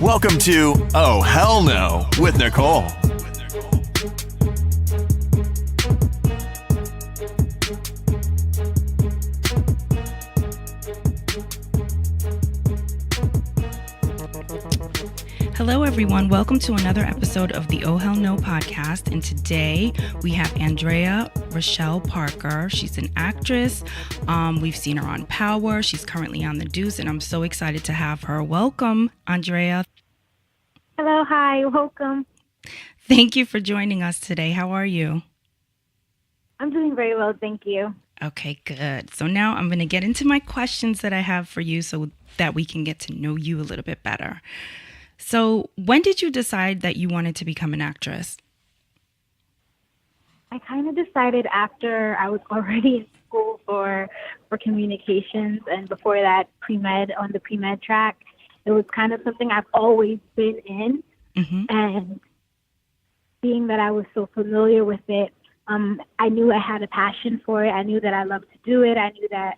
Welcome to Oh Hell No with Nicole. Hello, everyone. Welcome to another episode of the Oh Hell No podcast. And today we have Andrea Rachel Parker. She's an actress. We've seen her on Power. She's currently on the Deuce, and I'm so excited to have her. Welcome, Andrea. Hello, hi, welcome. Thank you for joining us today. How are you? I'm doing very well, thank you. Okay, good. So now I'm going to get into my questions that I have for you so that we can get to know you a little bit better. So when did you decide that you wanted to become an actress? I kind of decided after I was already in school for communications, and before that, pre-med, on the pre-med track. It was kind of something I've always been in, and being that I was so familiar with it, I knew I had a passion for it. I knew that I loved to do it. I knew that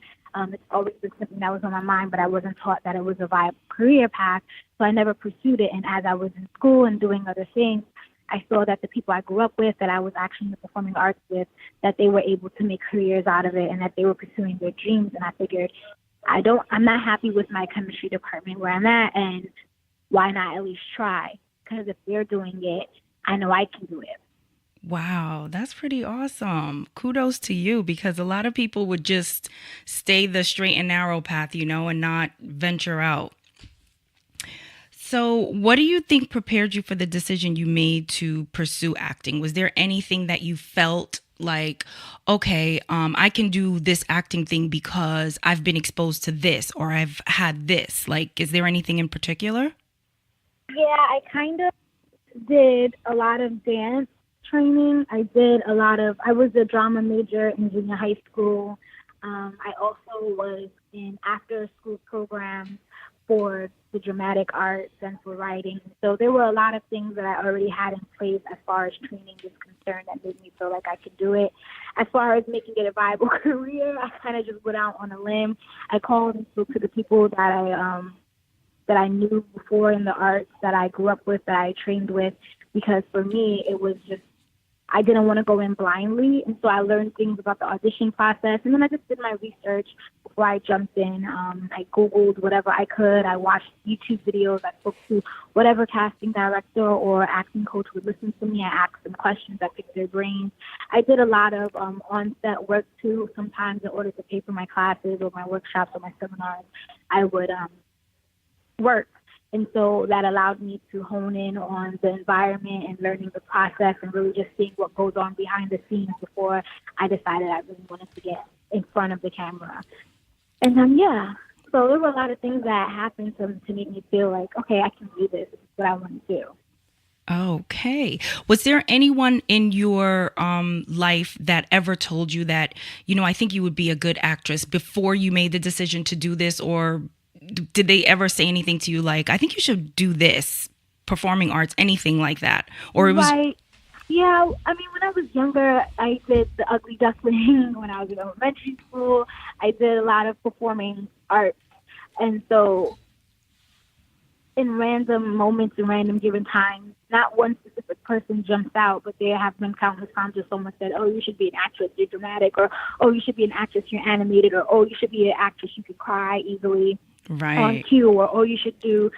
it's always been something that was on my mind, but I wasn't taught that it was a viable career path, so I never pursued it. And as I was in school and doing other things, I saw that the people I grew up with, that I was actually in the performing arts with, that they were able to make careers out of it and that they were pursuing their dreams. And I figured, I'm not happy with my chemistry department where I'm at, and why not at least try? Because if they're doing it, I know I can do it. Wow, that's pretty awesome. Kudos to you, because a lot of people would just stay the straight and narrow path, and not venture out. So what do you think prepared you for the decision you made to pursue acting? Was there anything that you felt like, okay, I can do this acting thing because I've been exposed to this or I've had this? Like, is there anything in particular? Yeah, I kind of did a lot of dance training. I was a drama major in junior high school. I also was in after school programs for the dramatic arts and for writing. So there were a lot of things that I already had in place as far as training is concerned that made me feel like I could do it. As far as making it a viable career, I kind of just went out on a limb. I called and spoke to the people that I knew before in the arts, that I grew up with, that I trained with, because for me, it was just, I didn't want to go in blindly, and so I learned things about the audition process, and then I just did my research before I jumped in. I Googled whatever I could. I watched YouTube videos. I spoke to whatever casting director or acting coach would listen to me. I asked them questions. I picked their brains. I did a lot of on-set work, too. Sometimes in order to pay for my classes or my workshops or my seminars, I would work. And so that allowed me to hone in on the environment and learning the process and really just seeing what goes on behind the scenes before I decided I really wanted to get in front of the camera. And so there were a lot of things that happened to make me feel like, okay, I can do this. This is what I want to do. Okay. Was there anyone in your life that ever told you that, I think you would be a good actress before you made the decision to do this? Or did they ever say anything to you like, I think you should do this, performing arts, anything like that? Or it was... Right. Yeah, I mean, when I was younger, I did the Ugly Duckling. When I was in elementary school, I did a lot of performing arts. And so in random moments and random given times, not one specific person jumps out, but there have been countless times where someone said, oh, you should be an actress, you're dramatic, or oh, you should be an actress, you're animated, or oh, you should be an actress, you can cry easily on cue, or oh, you should do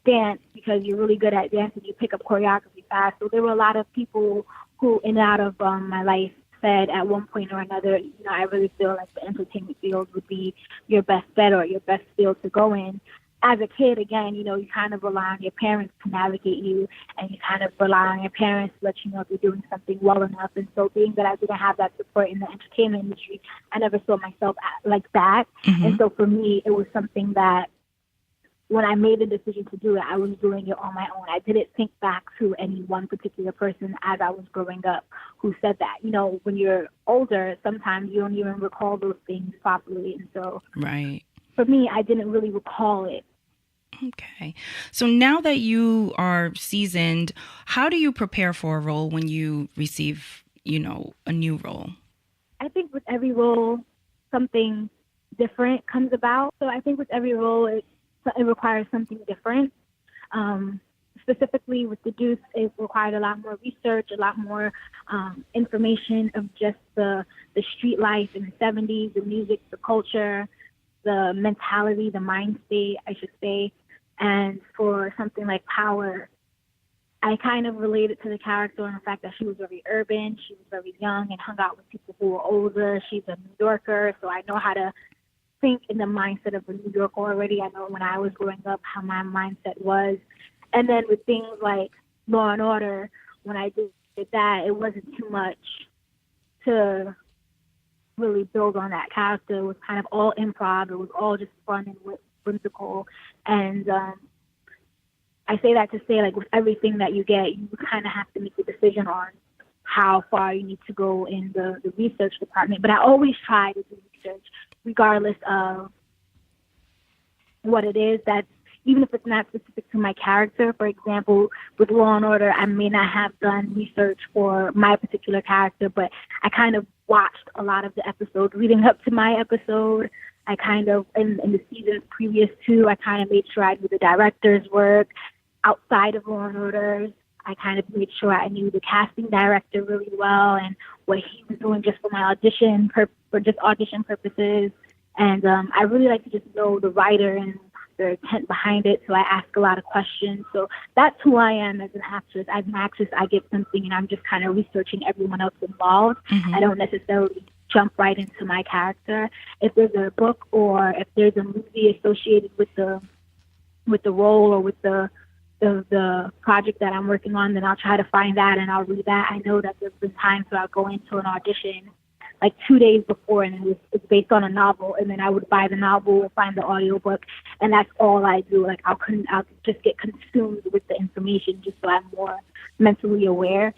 dance because you're really good at dance and you pick up choreography fast. So there were a lot of people who in and out of my life said at one point or another, I really feel like the entertainment field would be your best bet or your best field to go in. As a kid, again, you kind of rely on your parents to navigate you, and you kind of rely on your parents to let you know if you're doing something well enough. And so being that I didn't have that support in the entertainment industry, I never saw myself like that. And so for me, it was something that when I made the decision to do it, I was doing it on my own. I didn't think back to any one particular person as I was growing up who said that. When you're older, sometimes you don't even recall those things properly. And so for me, I didn't really recall it. Okay. So now that you are seasoned, how do you prepare for a role when you receive, a new role? I think with every role, something different comes about. So I think with every role, it requires something different. Specifically with the Deuce, it required a lot more research, a lot more information of just the street life in the 70s, the music, the culture, the mentality, the mind state, I should say. And for something like Power, I kind of related to the character in the fact that she was very urban, she was very young and hung out with people who were older. She's a New Yorker, so I know how to think in the mindset of a New Yorker already. I know when I was growing up how my mindset was. And then with things like Law and Order, when I did that, it wasn't too much to really build on that character. It was kind of all improv. It was all just fun and whimsical. And I say that to say, like, with everything that you get, you kind of have to make a decision on how far you need to go in the research department. But I always try to do research regardless of what it is, that even if it's not specific to my character. For example, with Law and Order, I may not have done research for my particular character, but I kind of watched a lot of the episodes leading up to my episode. I kind of, in the seasons previous to, I kind of made sure I knew the director's work outside of Law and Order. I kind of made sure I knew the casting director really well and what he was doing just for my audition, for just audition purposes. And I really like to just know the writer and the intent behind it, so I ask a lot of questions. So that's who I am as an actress. As an actress, I get something and I'm just kind of researching everyone else involved. I don't necessarily jump right into my character. If there's a book or if there's a movie associated with the role or with the project that I'm working on, then I'll try to find that and I'll read that. I know that there's been times where I'll go into an audition like 2 days before, and it's based on a novel, and then I would buy the novel or find the audiobook, and that's all I do. Like I'll just get consumed with the information just so I'm more mentally aware.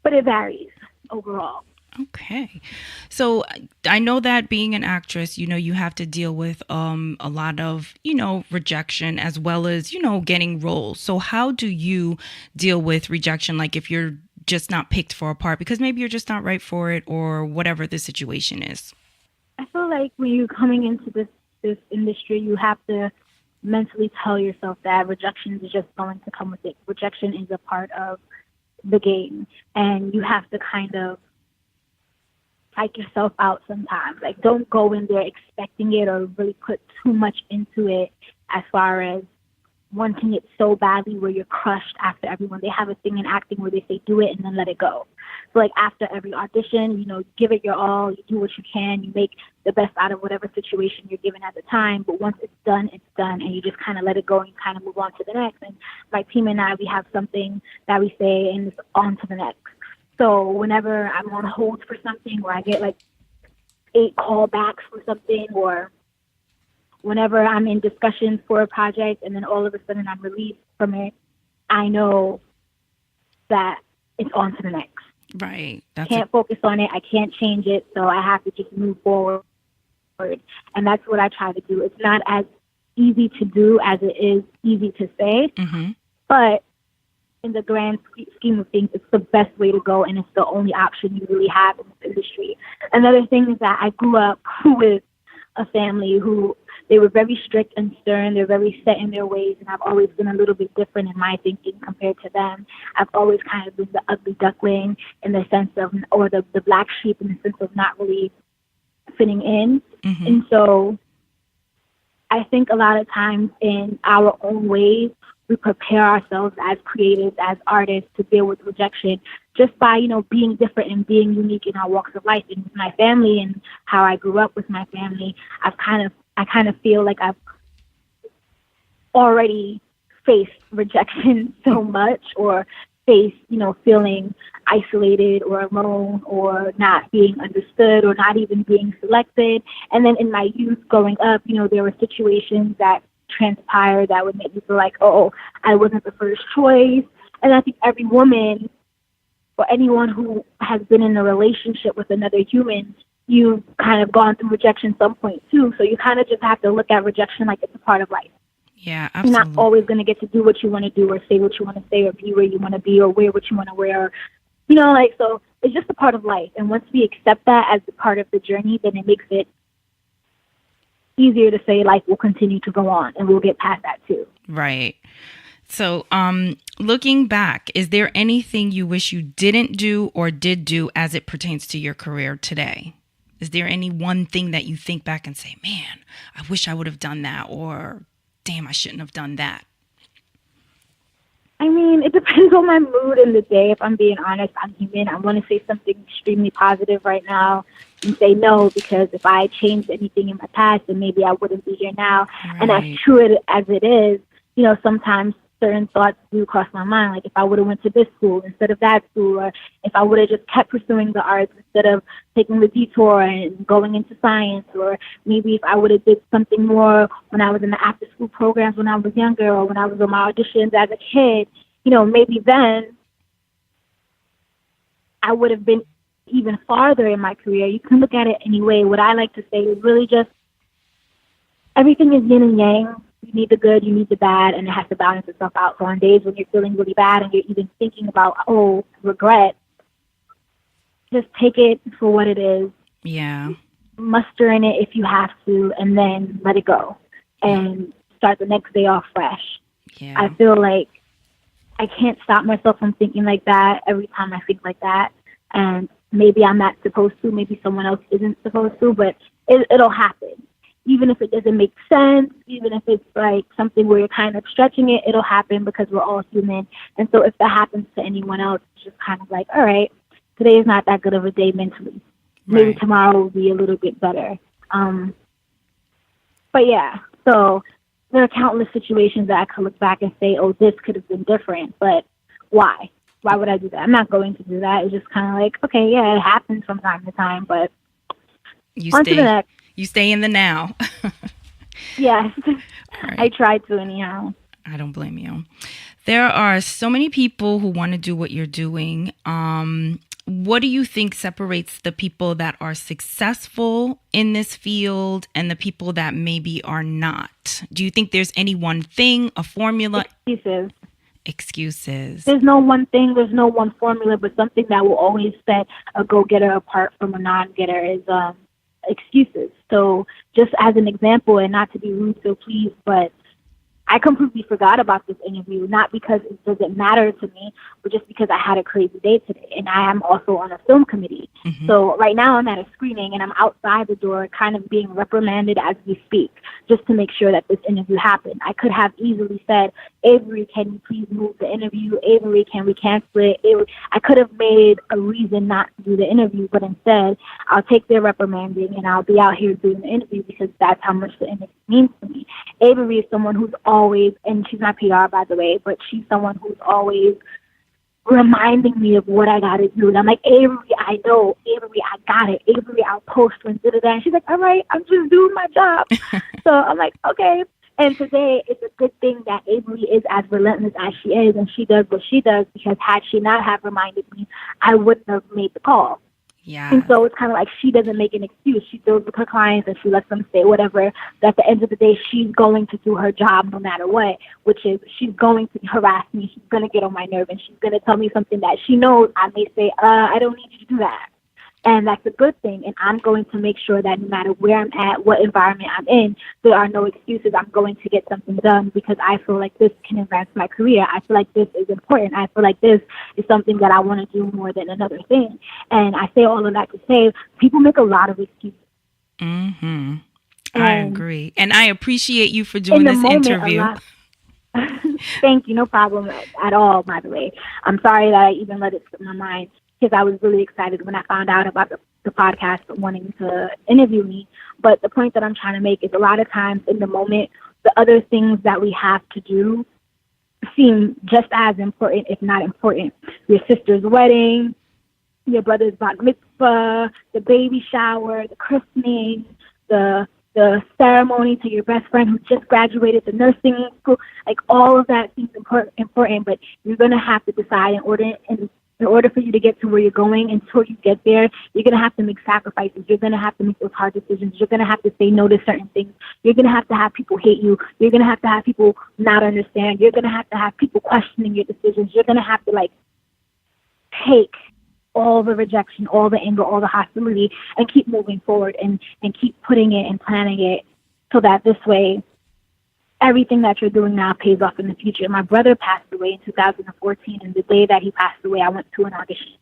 But it varies overall. Okay. So I know that being an actress, you have to deal with a lot of, rejection as well as, getting roles. So how do you deal with rejection? Like if you're just not picked for a part because maybe you're just not right for it or whatever the situation is? I feel like when you're coming into this industry, you have to mentally tell yourself that rejection is just going to come with it. Rejection is a part of the game, and you have to kind of psych yourself out sometimes. Like, don't go in there expecting it or really put too much into it as far as wanting it so badly where you're crushed after everyone. They have a thing in acting where they say, do it and then let it go. So like after every audition, give it your all, you do what you can, you make the best out of whatever situation you're given at the time. But once it's done, and you just kind of let it go and kind of move on to the next. And my team and I, we have something that we say, and it's on to the next. So whenever I'm on hold for something, or I get like 8 callbacks for something, or whenever I'm in discussions for a project and then all of a sudden I'm released from it, I know that it's on to the next. Right. I can't focus on it. I can't change it. So I have to just move forward. And that's what I try to do. It's not as easy to do as it is easy to say. Mm-hmm. But in the grand scheme of things, it's the best way to go. And it's the only option you really have in this industry. Another thing is that I grew up with a family who, they were very strict and stern. They're very set in their ways, and I've always been a little bit different in my thinking compared to them. I've always kind of been the ugly duckling in the sense of, or the black sheep in the sense of not really fitting in. Mm-hmm. And so I think a lot of times in our own ways, we prepare ourselves as creatives, as artists, to deal with rejection just by, being different and being unique in our walks of life. And with my family and how I grew up with my family, I kind of feel like I've already faced rejection so much, or faced, feeling isolated or alone or not being understood or not even being selected. And then in my youth growing up, there were situations that transpired that would make me feel like, oh, I wasn't the first choice. And I think every woman or anyone who has been in a relationship with another human, you've kind of gone through rejection at some point too. So you kind of just have to look at rejection like it's a part of life. Yeah, absolutely. You're not always going to get to do what you want to do or say what you want to say or be where you want to be or wear what you want to wear. So it's just a part of life. And once we accept that as a part of the journey, then it makes it easier to say life will continue to go on and we'll get past that too. Right. So, looking back, is there anything you wish you didn't do or did do as it pertains to your career today? Is there any one thing that you think back and say, man, I wish I would have done that, or damn, I shouldn't have done that? I mean, it depends on my mood in the day. If I'm being honest, I'm human. I want to say something extremely positive right now and say no, because if I changed anything in my past, then maybe I wouldn't be here now. Right. And as true as it is, sometimes certain thoughts do cross my mind. Like if I would have went to this school instead of that school, or if I would have just kept pursuing the arts instead of taking the detour and going into science, or maybe if I would have did something more when I was in the after school programs when I was younger, or when I was on my auditions as a kid, maybe then I would have been even farther in my career. You can look at it anyway. What I like to say is really just everything is yin and yang. You need the good, you need the bad, and it has to balance itself out. So on days when you're feeling really bad and you're even thinking about, regret, just take it for what it is. Yeah. Muster in it if you have to, and then let it go and start the next day off fresh. Yeah. I feel like I can't stop myself from thinking like that every time I think like that. And maybe I'm not supposed to, maybe someone else isn't supposed to, but it'll happen. Even if it doesn't make sense, even if it's like something where you're kind of stretching it, it'll happen because we're all human. And so if that happens to anyone else, it's just kind of like, all right, today is not that good of a day mentally. Maybe Right. tomorrow will be a little bit better. But yeah, so there are countless situations that I could look back and say, oh, this could have been different, but why? Why would I do that? I'm not going to do that. It's just kind of like, okay, yeah, it happens from time to time, but on to the next. You stay in the now. Yes, Right. I tried to anyhow. I don't blame you. There are so many people who want to do what you're doing. What do you think separates the people that are successful in this field and the people that maybe are not? Do you think there's any one thing, a formula? Excuses. There's no one thing, there's no one formula, but something that will always set a go-getter apart from a non-getter is excuses. So just as an example, and not to be rude, so please, but I completely forgot about this interview, not because it doesn't matter to me, but just because I had a crazy day today. And I am also on a film committee. Mm-hmm. So right now I'm at a screening and I'm outside the door kind of being reprimanded as we speak, just to make sure that this interview happened. I could have easily said, Avery, can you please move the interview? Avery, can we cancel it? I could have made a reason not to do the interview, but instead I'll take their reprimanding and I'll be out here doing the interview because that's how much the interview means to me. Avery is someone who's always, and she's not PR by the way, but she's someone who's always reminding me of what I got to do. And I'm like, Avery, I know. Avery, I got it. Avery, I'll post when da-da-da. And she's like, all right, I'm just doing my job. So I'm like, okay. And today, it's a good thing that Avery is as relentless as she is, and she does what she does, because had she not have reminded me, I wouldn't have made the call. Yeah. And so it's kind of like she doesn't make an excuse. She deals with her clients and she lets them say whatever. But at the end of the day, she's going to do her job no matter what, which is she's going to harass me. She's going to get on my nerve and she's going to tell me something that she knows I may say, I don't need you to do that. And that's a good thing. And I'm going to make sure that no matter where I'm at, what environment I'm in, there are no excuses. I'm going to get something done because I feel like this can advance my career. I feel like this is important. I feel like this is something that I want to do more than another thing. And I say all of that to say people make a lot of excuses. Mm-hmm. I agree. And I appreciate you for doing this interview. Thank you. No problem at all, by the way. I'm sorry that I even let it slip my mind, because I was really excited when I found out about the podcast wanting to interview me. But the point that I'm trying to make is a lot of times in the moment, the other things that we have to do seem just as important, if not important. Your sister's wedding, your brother's bat mitzvah, the baby shower, the christening, the ceremony to your best friend who just graduated the nursing school. Like all of that seems important, but you're going to have to decide in order for you to get to where you're going. Until you get there, you're going to have to make sacrifices. You're going to have to make those hard decisions. You're going to have to say no to certain things. You're going to have people hate you. You're going to have people not understand. You're going to have people questioning your decisions. You're going to have to take all the rejection, all the anger, all the hostility, and keep moving forward and keep putting it and planning it so that this way everything that you're doing now pays off in the future. My brother passed away in 2014, and the day that he passed away, I went to an audition.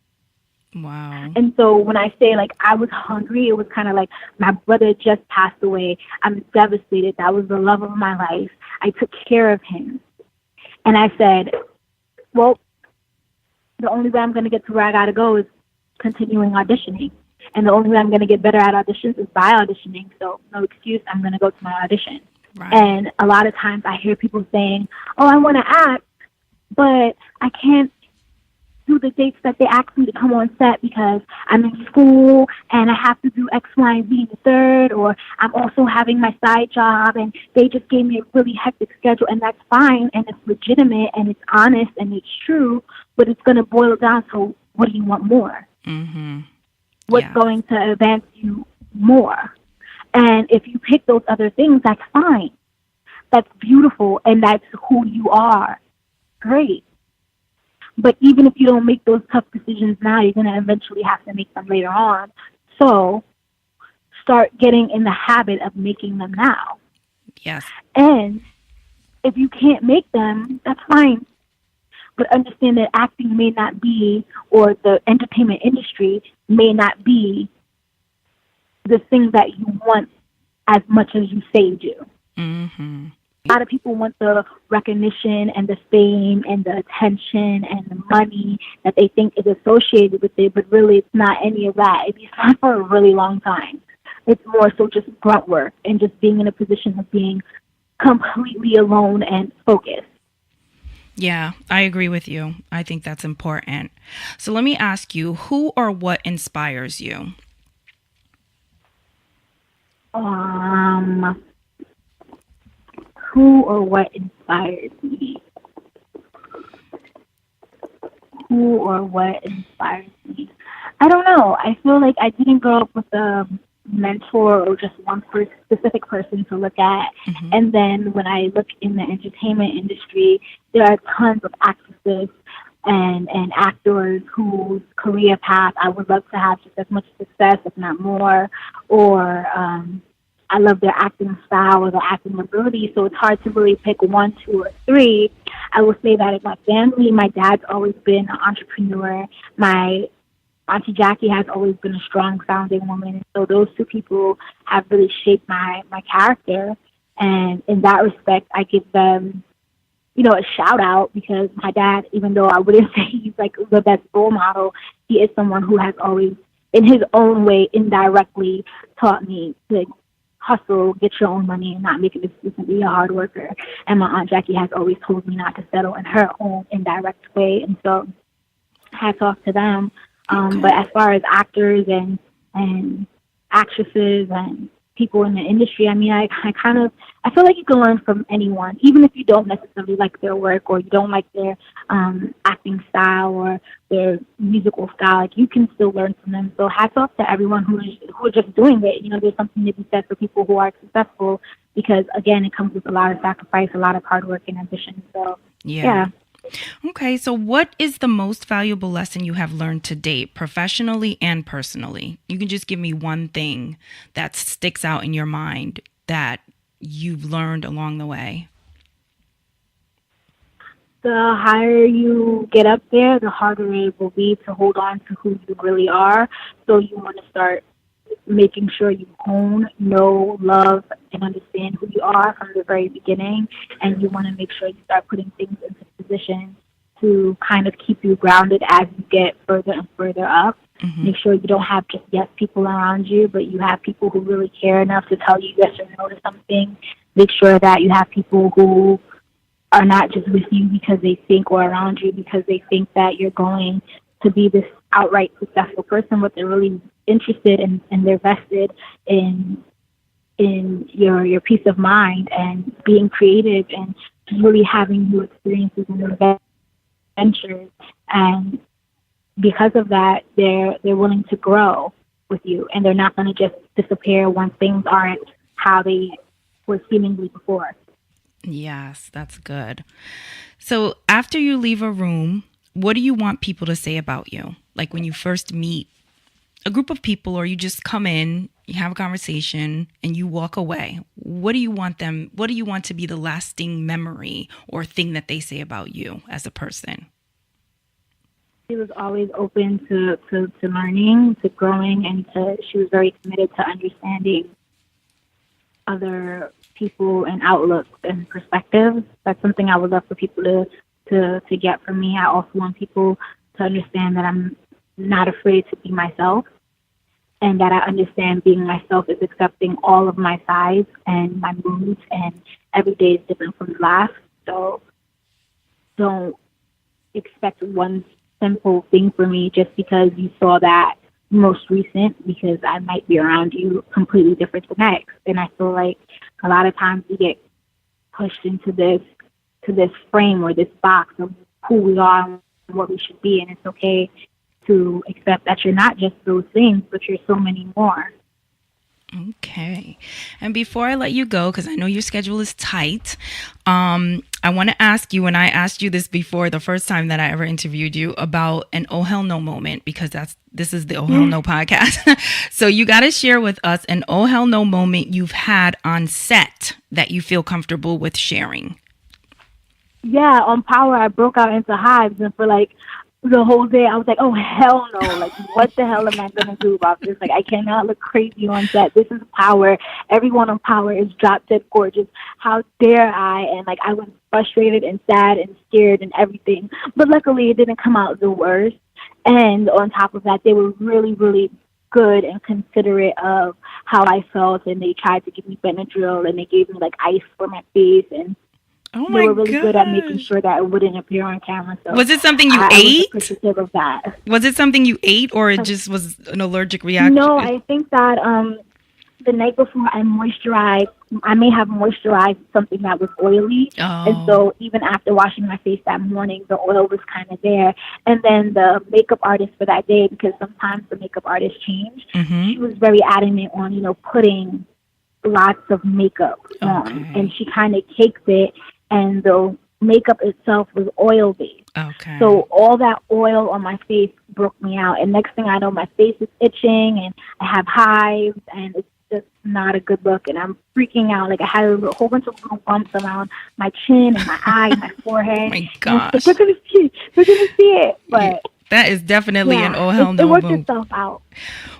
Wow. And so when I say like I was hungry, it was kind of like my brother just passed away. I'm devastated. That was the love of my life. I took care of him. And I said, well, the only way I'm going to get to where I got to go is continuing auditioning. And the only way I'm going to get better at auditions is by auditioning. So no excuse, I'm going to go to my audition. Right. And a lot of times I hear people saying, oh, I want to act, but I can't do the dates that they ask me to come on set because I'm in school and I have to do X, Y, and Z in the third, or I'm also having my side job and they just gave me a really hectic schedule, and that's fine and it's legitimate and it's honest and it's true, but it's going to boil down to what do you want more? Mm-hmm. What's going to advance you more? And if you pick those other things, that's fine. That's beautiful and that's who you are. Great. But even if you don't make those tough decisions now, you're going to eventually have to make them later on. So start getting in the habit of making them now. Yes. And if you can't make them, that's fine. But understand that acting may not be, or the entertainment industry may not be the thing that you want as much as you say you do. Mm-hmm. A lot of people want the recognition and the fame and the attention and the money that they think is associated with it, but really it's not any of that. It's not for a really long time. It's more so just grunt work and just being in a position of being completely alone and focused. Yeah, I agree with you. I think that's important. So let me ask you, who or what inspires you? Who or what inspires me? Who or what inspires me? I don't know. I feel like I didn't grow up with a mentor or just one specific person to look at. Mm-hmm. And then when I look in the entertainment industry, there are tons of actresses and actors whose career path I would love to have just as much success, if not more, or I love their acting style or their acting ability, so it's hard to really pick one, two, or three. I will say that in my family, my dad's always been an entrepreneur. My Auntie Jackie has always been a strong, founding woman. So those two people have really shaped my character. And in that respect, I give them, a shout out, because my dad, even though I wouldn't say he's like the best role model, he is someone who has always, in his own way, indirectly taught me to hustle, get your own money, and not make an excuse and be a hard worker. And my Aunt Jackie has always told me not to settle in her own indirect way. And so hats off to them. Okay. But as far as actors and actresses and people in the industry, I mean, I feel like you can learn from anyone, even if you don't necessarily like their work or you don't like their acting style or their musical style. Like, you can still learn from them. So hats off to everyone who are just doing it. There's something to be said for people who are successful, because again, it comes with a lot of sacrifice, a lot of hard work and ambition. So yeah. Okay, so what is the most valuable lesson you have learned to date, professionally and personally? You can just give me one thing that sticks out in your mind that you've learned along the way. The higher you get up there, the harder it will be to hold on to who you really are. So you want to start making sure you own, know, love, and understand who you are from the very beginning. And you want to make sure you start putting things into position to kind of keep you grounded as you get further and further up. Mm-hmm. Make sure you don't have just yes people around you, but you have people who really care enough to tell you yes or no to something. Make sure that you have people who are not just with you because they think, or around you because they think that you're going to be this outright successful person, but they're really interested and they're vested in your peace of mind and being creative and really having new experiences and adventures. And because of that, they're willing to grow with you, and they're not going to just disappear when things aren't how they were seemingly before. Yes, that's good. So after you leave a room, what do you want people to say about you? Like when you first meet a group of people, or you just come in you have a conversation, and you walk away, what do you want to be the lasting memory or thing that they say about you as a person? She was always open to learning, to growing, and she was very committed to understanding other people and outlooks and perspectives. That's something I would love for people to get from me. I also want people to understand that I'm not afraid to be myself, and that I understand being myself is accepting all of my sides and my moods, and every day is different from the last. So don't expect one simple thing for me just because you saw that most recent, because I might be around you completely different the next. And I feel like a lot of times we get pushed into this frame or this box of who we are and what we should be, and it's okay to accept that you're not just those things, but you're so many more. Okay. And before I let you go, because I know your schedule is tight, I want to ask you, and I asked you this before the first time that I ever interviewed you, about an oh hell no moment, because this is the oh hell no podcast. So you got to share with us an oh hell no moment you've had on set that you feel comfortable with sharing. Yeah, on Power, I broke out into hives, and for like the whole day, I was like, oh, hell no. Like, what the hell am I going to do about this? Like, I cannot look crazy on set. This is Power. Everyone on Power is drop dead gorgeous. How dare I? And, like, I was frustrated and sad and scared and everything. But luckily, it didn't come out the worst. And on top of that, they were really, really good and considerate of how I felt. And they tried to give me Benadryl, and they gave me, like, ice for my face. And they were really good at making sure that it wouldn't appear on camera. So was it something you ate? I was appreciative of that. Was it something you ate, or it just was an allergic reaction? No, I think that the night before I moisturized, I may have moisturized something that was oily. Oh. And so even after washing my face that morning, the oil was kind of there. And then the makeup artist for that day, because sometimes the makeup artist changed, she was very adamant on, putting lots of makeup on. And she kind of caked it. And the makeup itself was oil-based. Okay. So all that oil on my face broke me out. And next thing I know, my face is itching, and I have hives, and it's just not a good look. And I'm freaking out. Like, I had a whole bunch of little bumps around my chin and my eye and my forehead. Oh, my gosh. Like, they're going to see it. They're going to see it. But that is definitely an oh hell no. It worked itself out.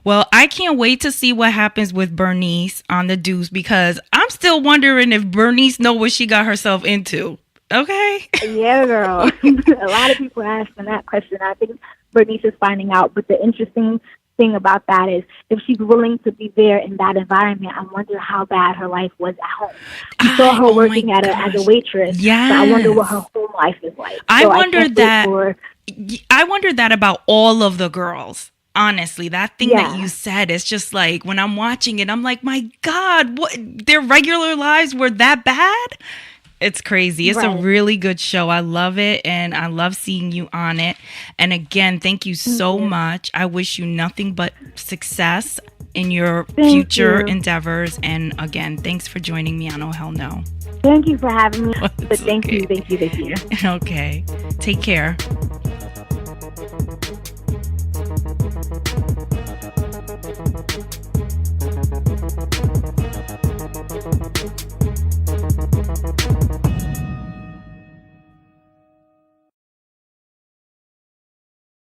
Well, I can't wait to see what happens with Bernice on the Deuce, because I'm still wondering if Bernice know what she got herself into. Okay? Yeah, girl. A lot of people are asking that question. I think Bernice is finding out. But the interesting thing about that is, if she's willing to be there in that environment, I wonder how bad her life was at home. You saw her working as a waitress. Yeah. So I wonder what her home life is like. I wonder that about all of the girls. Honestly, that thing that you said is just like, when I'm watching it, I'm like, my God, what, their regular lives were that bad? It's crazy. It's a really good show. I love it, and I love seeing you on it. And again, thank you so much. I wish you nothing but success in your future endeavors. And again, thanks for joining me on Oh Hell No. Thank you for having me. But thank you. Okay. Take care.